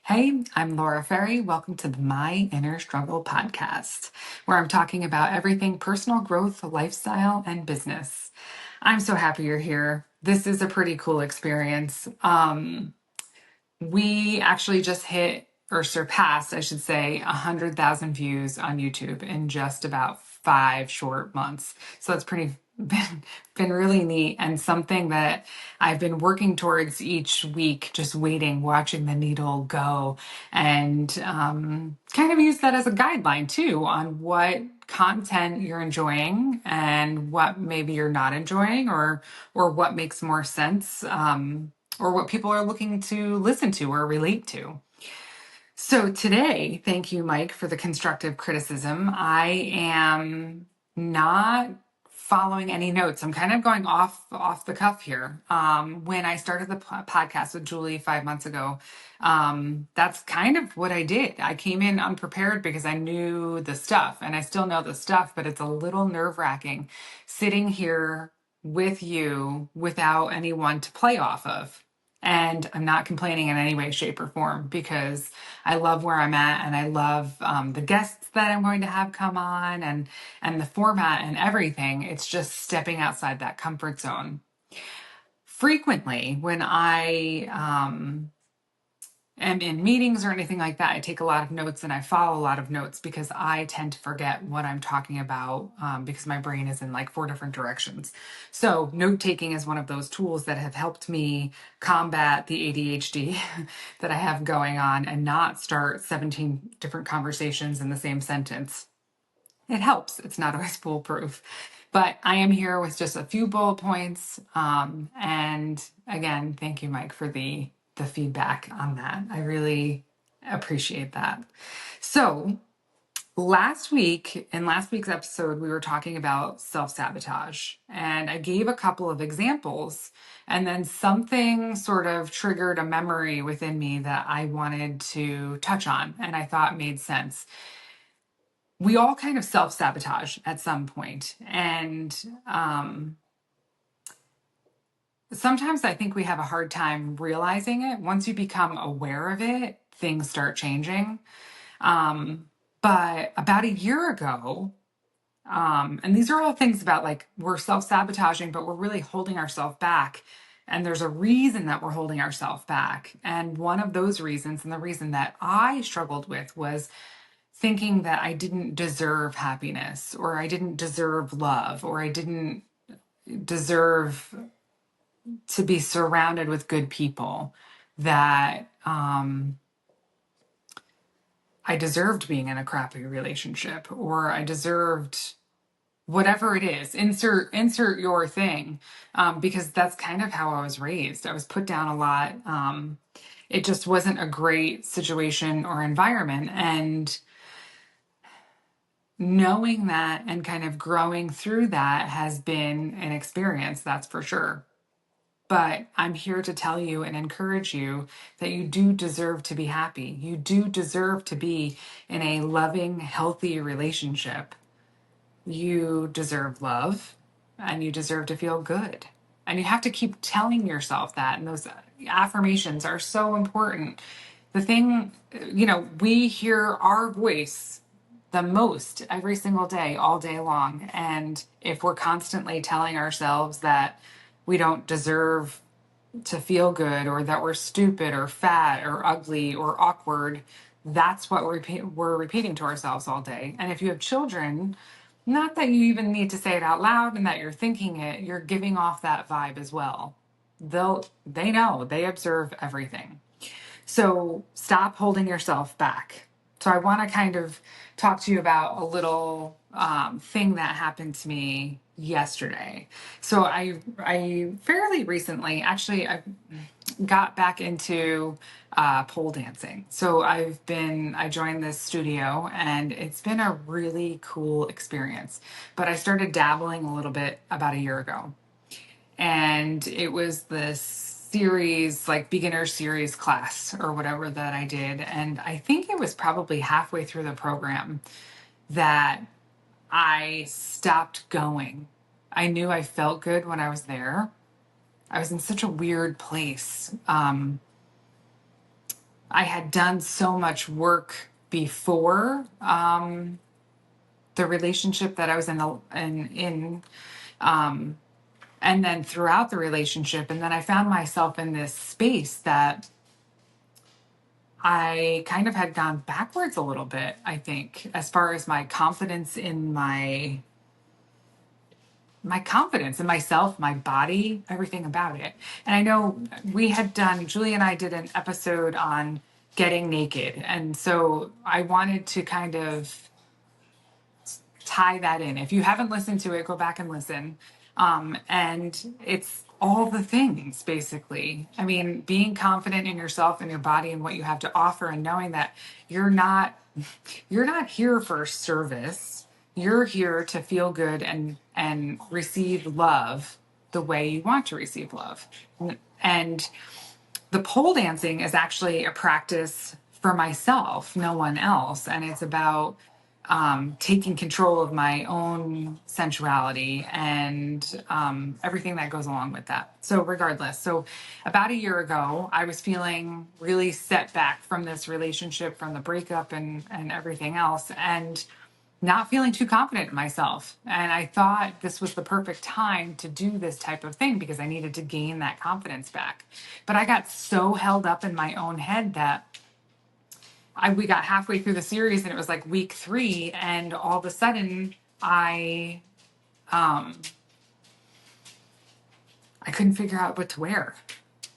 Hey, I'm Laura Ferri. Welcome to the My Inner Struggle podcast, where I'm talking about everything personal growth, lifestyle, and business. I'm so happy you're here. This is a pretty cool experience. We actually just hit or surpassed, I should say, 100,000 views on YouTube in just about 5 short months. So that's been really neat and something that I've been working towards each week, just waiting, watching the needle go, and kind of use that as a guideline too on what content you're enjoying and what maybe you're not enjoying, or what makes more sense. Or what people are looking to listen to or relate to. So today, thank you, Mike, for the constructive criticism. I am not following any notes. I'm kind of going off the cuff here. When I started the podcast with Julie 5 months ago, that's kind of what I did. I came in unprepared because I knew the stuff, and I still know the stuff, but it's a little nerve-wracking sitting here with you without anyone to play off of. And I'm not complaining in any way, shape, or form because I love where I'm at, and I love the guests that I'm going to have come on, and the format and everything. It's just stepping outside that comfort zone. Frequently, when I am in meetings or anything like that, I take a lot of notes and I follow a lot of notes because I tend to forget what I'm talking about because my brain is in like 4 different directions. So note taking is one of those tools that have helped me combat the ADHD that I have going on and not start 17 different conversations in the same sentence. It helps. It's not always foolproof. But I am here with just a few bullet points. And again, thank you, Mike, for the feedback on that. I really appreciate that. So last week, in last week's episode, we were talking about self-sabotage. And I gave a couple of examples. And then something sort of triggered a memory within me that I wanted to touch on and I thought made sense. We all kind of self-sabotage at some point. And sometimes I think we have a hard time realizing it. Once you become aware of it, things start changing. But about a year ago, and these are all things about like we're self-sabotaging, but we're really holding ourselves back. And there's a reason that we're holding ourselves back. And one of those reasons, and the reason that I struggled with, was thinking that I didn't deserve happiness, or I didn't deserve love, or I didn't deserve to be surrounded with good people, that I deserved being in a crappy relationship, or I deserved whatever it is. Insert your thing, because that's kind of how I was raised. I was put down a lot. It just wasn't a great situation or environment, and knowing that and kind of growing through that has been an experience, that's for sure. But I'm here to tell you and encourage you that you do deserve to be happy. You do deserve to be in a loving, healthy relationship. You deserve love and you deserve to feel good. And you have to keep telling yourself that. And those affirmations are so important. The thing, we hear our voice the most every single day, all day long. And if we're constantly telling ourselves that we don't deserve to feel good, or that we're stupid or fat or ugly or awkward, that's what we're repeating to ourselves all day. And if you have children, not that you even need to say it out loud and that you're thinking it, you're giving off that vibe as well. They know, they observe everything. So stop holding yourself back. So I want to kind of talk to you about a little thing that happened to me yesterday. So I fairly recently, actually, I got back into pole dancing. So I joined this studio and it's been a really cool experience. But I started dabbling a little bit about a year ago. And it was this series, like beginner series class or whatever that I did. And I think it was probably halfway through the program that I stopped going. I knew I felt good when I was there. I was in such a weird place. I had done so much work before the relationship that I was in and then throughout the relationship. And then I found myself in this space that I kind of had gone backwards a little bit, I think, as far as my confidence in my confidence in myself, my body, everything about it. And I know Julie and I did an episode on getting naked. And so I wanted to kind of tie that in. If you haven't listened to it, go back and listen. And it's all the things, basically. I mean, being confident in yourself and your body and what you have to offer, and knowing that you're not here for service. You're here to feel good and receive love the way you want to receive love. And the pole dancing is actually a practice for myself, no one else. And it's about taking control of my own sensuality and everything that goes along with that. So, regardless, so about a year ago, I was feeling really set back from this relationship, from the breakup and everything else, and not feeling too confident in myself. And I thought this was the perfect time to do this type of thing because I needed to gain that confidence back. But I got so held up in my own head that we got halfway through the series and it was like week 3, and all of a sudden um I couldn't figure out what to wear.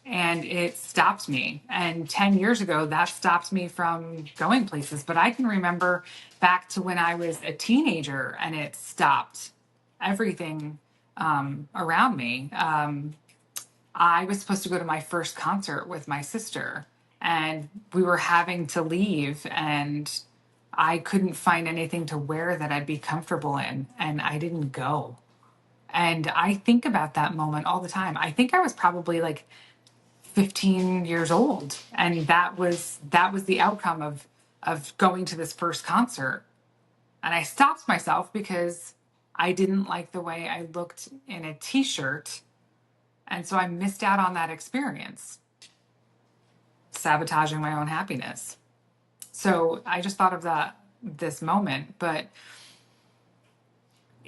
And it stopped me. And 10 years ago, that stopped me from going places. But I can remember back to when I was a teenager and it stopped everything around me. I was supposed to go to my first concert with my sister, and we were having to leave, and I couldn't find anything to wear that I'd be comfortable in, and I didn't go. And I think about that moment all the time. I think I was probably like 15 years old, and that was the outcome of going to this first concert. And I stopped myself because I didn't like the way I looked in a t-shirt, and so I missed out on that experience, sabotaging my own happiness. So I just thought of this moment. But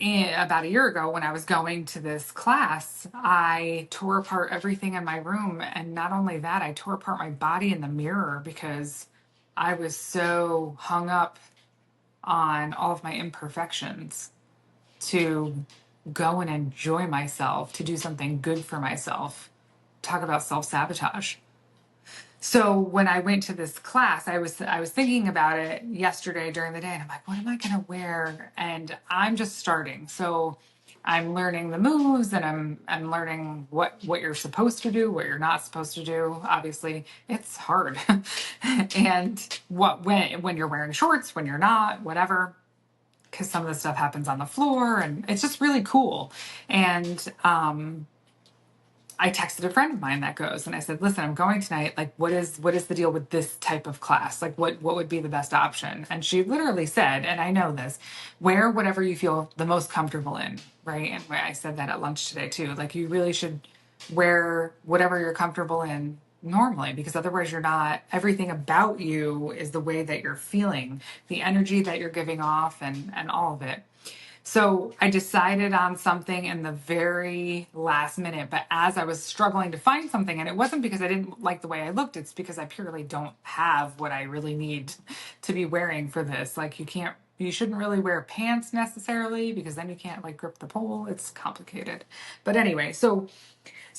about a year ago, when I was going to this class, I tore apart everything in my room. And not only that, I tore apart my body in the mirror because I was so hung up on all of my imperfections to go and enjoy myself, to do something good for myself. Talk about self-sabotage. So when I went to this class, I was thinking about it yesterday during the day, and I'm like, what am I going to wear? And I'm just starting. So I'm learning the moves, and I'm learning what you're supposed to do, what you're not supposed to do. Obviously, it's hard. And when you're wearing shorts, when you're not, whatever, because some of the stuff happens on the floor, and it's just really cool. And I texted a friend of mine that goes, and I said, listen, I'm going tonight. Like, what is the deal with this type of class? Like, what would be the best option? And she literally said, and I know this, wear whatever you feel the most comfortable in, right? And I said that at lunch today too. Like, you really should wear whatever you're comfortable in normally, because otherwise everything about you is the way that you're feeling, the energy that you're giving off, and all of it. So I decided on something in the very last minute, but as I was struggling to find something, and it wasn't because I didn't like the way I looked, it's because I purely don't have what I really need to be wearing for this. Like, you shouldn't really wear pants necessarily, because then you can't like grip the pole. It's complicated. But anyway, so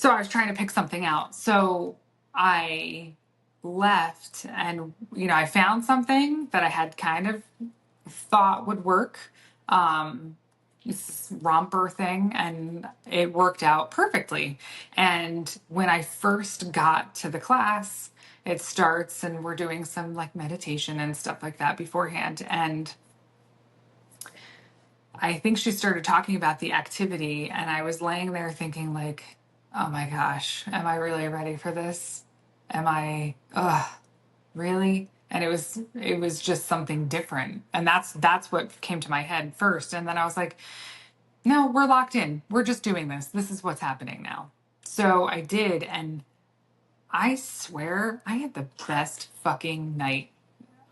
I was trying to pick something out. So I left, and I found something that I had kind of thought would work, this romper thing, and it worked out perfectly. And when I first got to the class, it starts and we're doing some like meditation and stuff like that beforehand, and I think she started talking about the activity, and I was laying there thinking like, oh my gosh, am I really ready for this? Really? And it was just something different. And that's what came to my head first. And then I was like, no, we're locked in. We're just doing this. This is what's happening now. So I did, and I swear I had the best fucking night.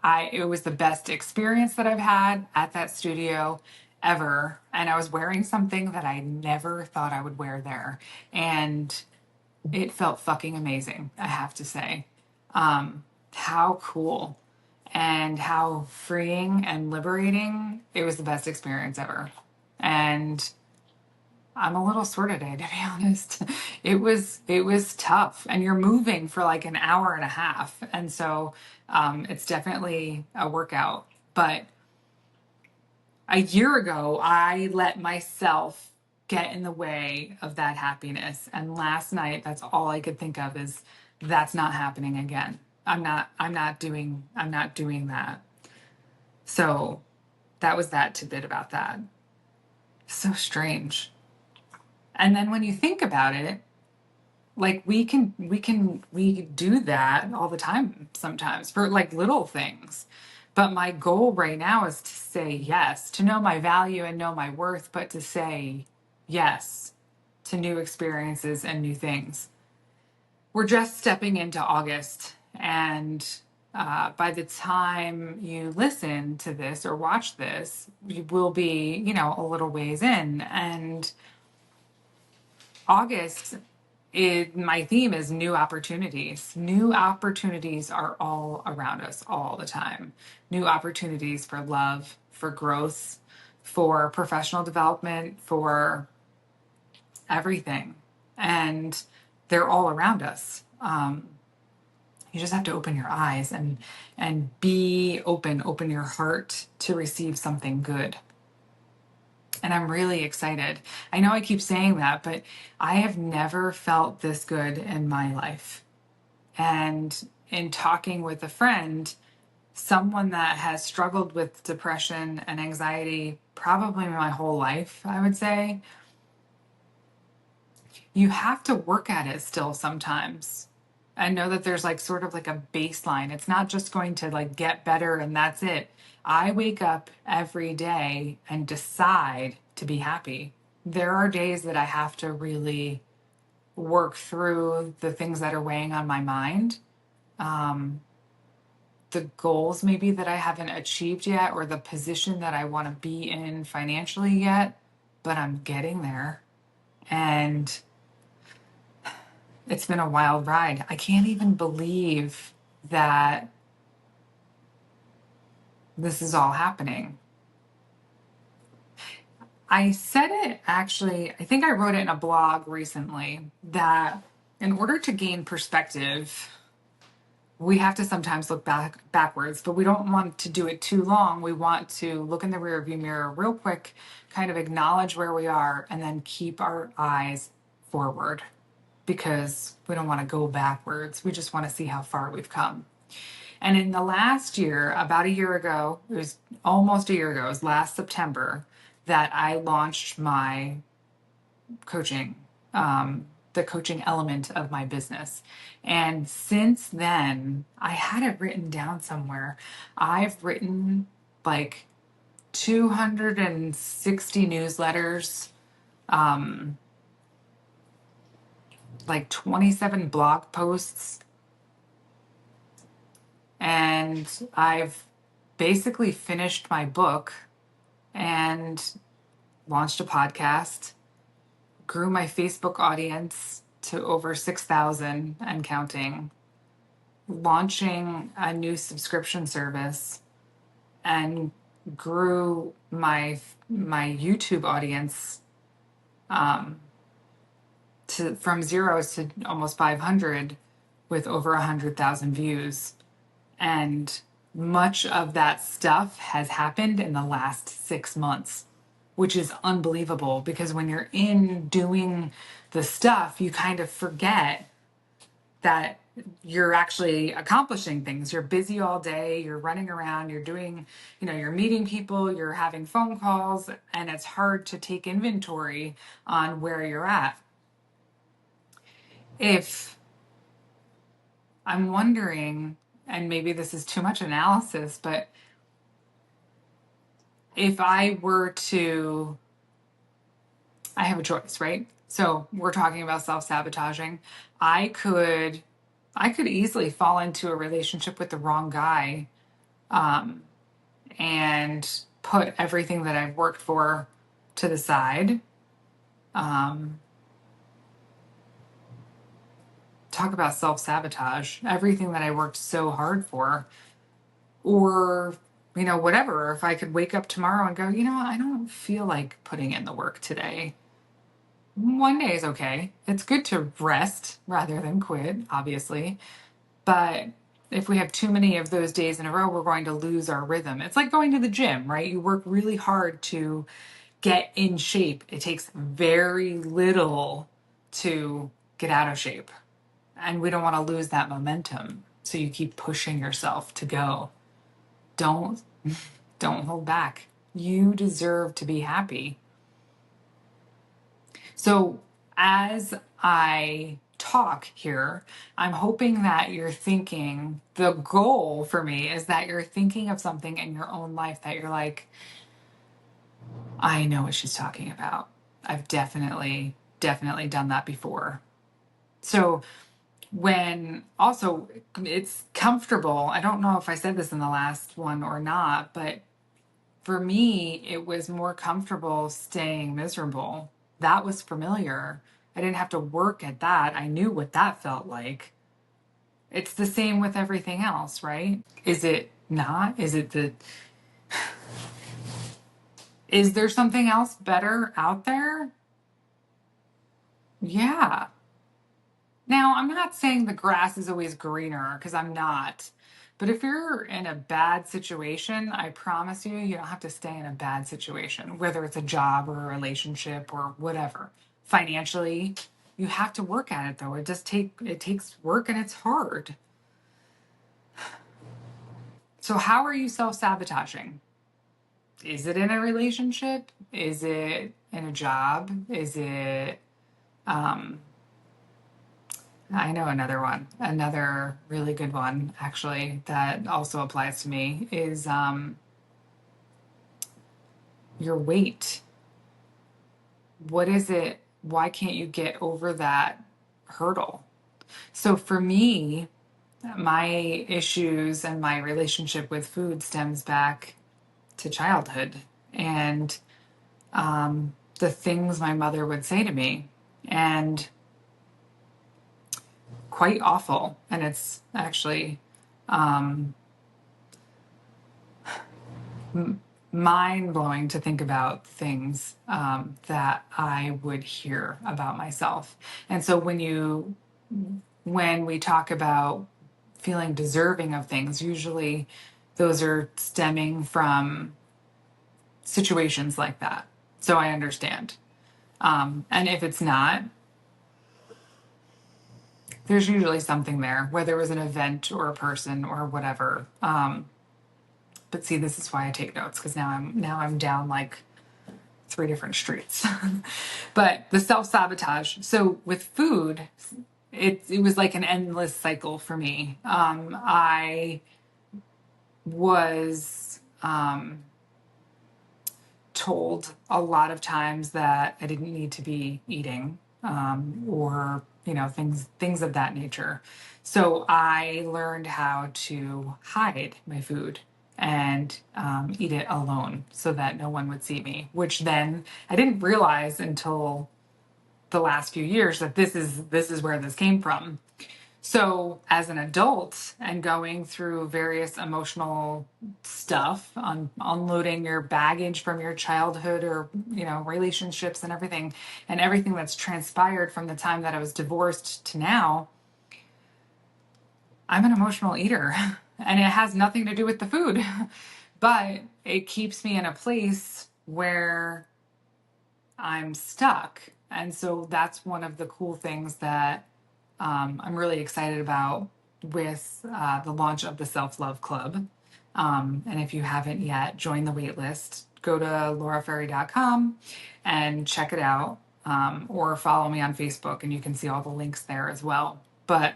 It was the best experience that I've had at that studio ever. And I was wearing something that I never thought I would wear there. And it felt fucking amazing, I have to say. How cool and how freeing and liberating. It was the best experience ever. And I'm a little sore today, to be honest. It was tough, and you're moving for like an hour and a half, and so it's definitely a workout. But a year ago, I let myself get in the way of that happiness, and last night, that's all I could think of is that's not happening again. I'm not doing that. So that was that tidbit about that. So strange. And then when you think about it, like we do that all the time sometimes for like little things. But my goal right now is to say yes, to know my value and know my worth, but to say yes to new experiences and new things. We're just stepping into August, and by the time you listen to this or watch this, you will be, a little ways in. And August, my theme is new opportunities. New opportunities are all around us all the time. New opportunities for love, for growth, for professional development, for everything. And they're all around us. You just have to open your eyes and be open your heart to receive something good. And I'm really excited. I know I keep saying that, but I have never felt this good in my life. And in talking with a friend, someone that has struggled with depression and anxiety probably my whole life, I would say, you have to work at it still sometimes. And know that there's like sort of like a baseline. It's not just going to like get better and that's it. I wake up every day and decide to be happy. There are days that I have to really work through the things that are weighing on my mind. The goals maybe that I haven't achieved yet, or the position that I want to be in financially yet, but I'm getting there. And it's been a wild ride. I can't even believe that this is all happening. I said it actually, I think I wrote it in a blog recently, that in order to gain perspective, we have to sometimes look backwards, but we don't want to do it too long. We want to look in the rearview mirror real quick, kind of acknowledge where we are, and then keep our eyes forward, because we don't want to go backwards. We just want to see how far we've come. And in the last year, about a year ago, it was almost a year ago, it was last September, that I launched my coaching, the coaching element of my business. And since then, I had it written down somewhere. I've written like 260 newsletters, like 27 blog posts, and I've basically finished my book and launched a podcast, grew my Facebook audience to over 6,000 and counting, launching a new subscription service, and grew my YouTube audience from zeros to almost 500 with over 100,000 views. And much of that stuff has happened in the last 6 months, which is unbelievable, because when you're in doing the stuff, you kind of forget that you're actually accomplishing things. You're busy all day, you're running around, you're doing, you're meeting people, you're having phone calls, and it's hard to take inventory on where you're at. If I'm wondering, and maybe this is too much analysis, but if I were to, I have a choice, right? So we're talking about self-sabotaging. I could I could easily fall into a relationship with the wrong guy, um, and put everything that I've worked for to the side. Um, Talk about self sabotage. Everything that I worked so hard for, or whatever. If I could wake up tomorrow and go, I don't feel like putting in the work today. One day is okay. It's good to rest rather than quit, obviously. But if we have too many of those days in a row, we're going to lose our rhythm. It's like going to the gym, right? You work really hard to get in shape. It takes very little to get out of shape. And we don't want to lose that momentum. So you keep pushing yourself to go. Don't don't hold back. You deserve to be happy. So as I talk here, I'm hoping that you're thinking, the goal for me is that you're thinking of something in your own life that you're like, I know what she's talking about. I've definitely done that before. So when also it's comfortable, I don't know if I said this in the last one or not, but for me, it was more comfortable staying miserable. That was familiar. I didn't have to work at that. I knew what that felt like. It's the same with everything else, right? Is it not? Is there something else better out there? Yeah. Now, I'm not saying the grass is always greener, because I'm not. But if you're in a bad situation, I promise you, you don't have to stay in a bad situation, whether it's a job or a relationship or whatever. Financially, you have to work at it though. It takes work and it's hard. So how are you self-sabotaging? Is it in a relationship? Is it in a job? Is it um I know another really good one actually that also applies to me is your weight. What is it? Why can't you get over that hurdle? So for me, my issues and my relationship with food stems back to childhood and the things my mother would say to me, and quite awful. And it's actually um, mind blowing to think about things that I would hear about myself. And so when we talk about feeling deserving of things, usually those are stemming from situations like that. So I understand. And if it's not, there's usually something there, whether it was an event or a person or whatever. But see, this is why I take notes, because now I'm down like 3 different streets. But the self-sabotage. So with food, it was like an endless cycle for me. I was told a lot of times that I didn't need to be eating, or things of that nature. So I learned how to hide my food and eat it alone so that no one would see me. Which then I didn't realize until the last few years that this is where this came from. So, as an adult and going through various emotional stuff, unloading your baggage from your childhood or, relationships and everything that's transpired from the time that I was divorced to now, I'm an emotional eater and it has nothing to do with the food, but it keeps me in a place where I'm stuck. And so that's one of the cool things that I'm really excited about with the launch of the Self Love Club. And if you haven't yet, join the wait list. Go to lauraferri.com and check it out, or follow me on Facebook and you can see all the links there as well. But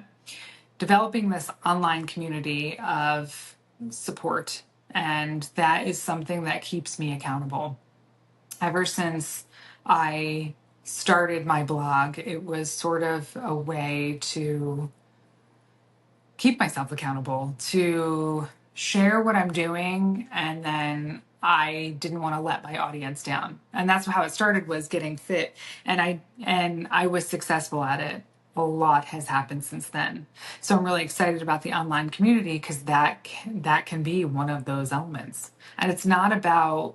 developing this online community of support, and that is something that keeps me accountable. Ever since I started my blog, it was sort of a way to keep myself accountable, to share what I'm doing, and then I didn't want to let my audience down. And that's how it started, was getting fit, and I was successful at it. A lot has happened since then. So I'm really excited about the online community, because that can be one of those elements. And it's not about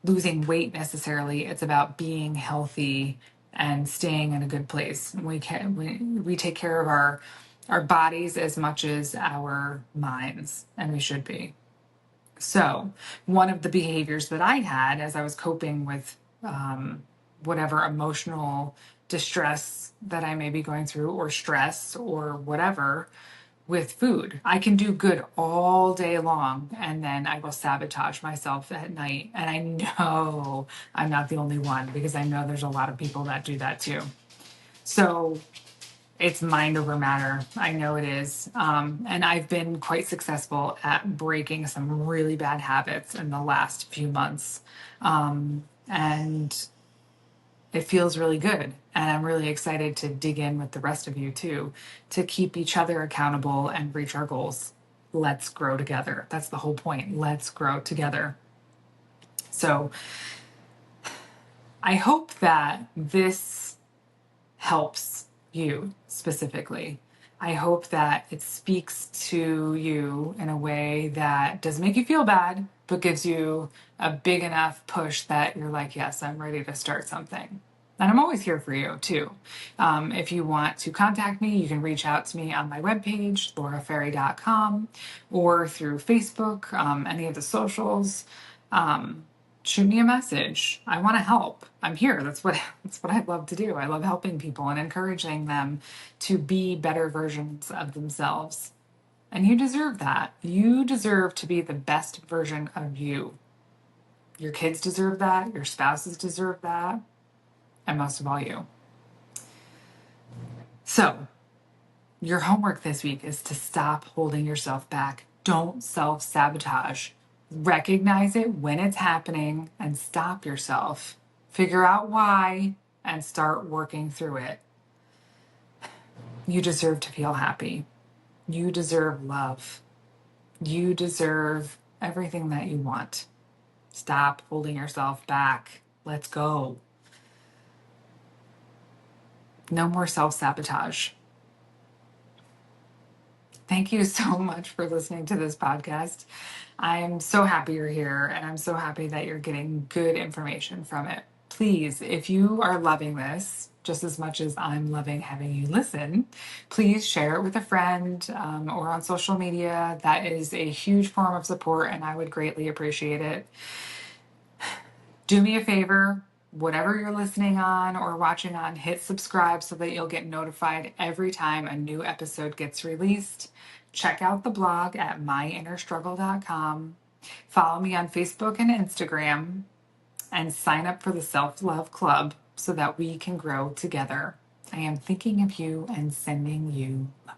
losing weight necessarily. It's about being healthy and staying in a good place. We take care of our bodies as much as our minds, and we should be. So one of the behaviors that I had as I was coping with whatever emotional distress that I may be going through, or stress, or whatever, with food. I can do good all day long, and then I will sabotage myself at night. And I know I'm not the only one, because I know there's a lot of people that do that too. So it's mind over matter. I know it is. And I've been quite successful at breaking some really bad habits in the last few months. And it feels really good. And I'm really excited to dig in with the rest of you too, to keep each other accountable and reach our goals. Let's grow together. That's the whole point. Let's grow together. So I hope that this helps you specifically. I hope that it speaks to you in a way that doesn't make you feel bad, but gives you a big enough push that you're like, yes, I'm ready to start something. And I'm always here for you too. If you want to contact me, you can reach out to me on my webpage, lauraferri.com, or through Facebook, any of the socials. Shoot me a message. I want to help. I'm here. That's what I love to do. I love helping people and encouraging them to be better versions of themselves. And you deserve that. You deserve to be the best version of you. Your kids deserve that. Your spouses deserve that. And most of all, you. So, your homework this week is to stop holding yourself back. Don't self-sabotage. Recognize it when it's happening and stop yourself. Figure out why and start working through it. You deserve to feel happy. You deserve love. You deserve everything that you want. Stop holding yourself back. Let's go. No more self-sabotage. Thank you so much for listening to this podcast. I'm so happy you're here, and I'm so happy that you're getting good information from it. Please, if you are loving this just as much as I'm loving having you listen, please share it with a friend, or on social media. That is a huge form of support, and I would greatly appreciate it. Do me a favor, whatever you're listening on or watching on, hit subscribe so that you'll get notified every time a new episode gets released. Check out the blog at myinnerstruggle.com. Follow me on Facebook and Instagram, and sign up for the Self-Love Club so that we can grow together. I am thinking of you and sending you love.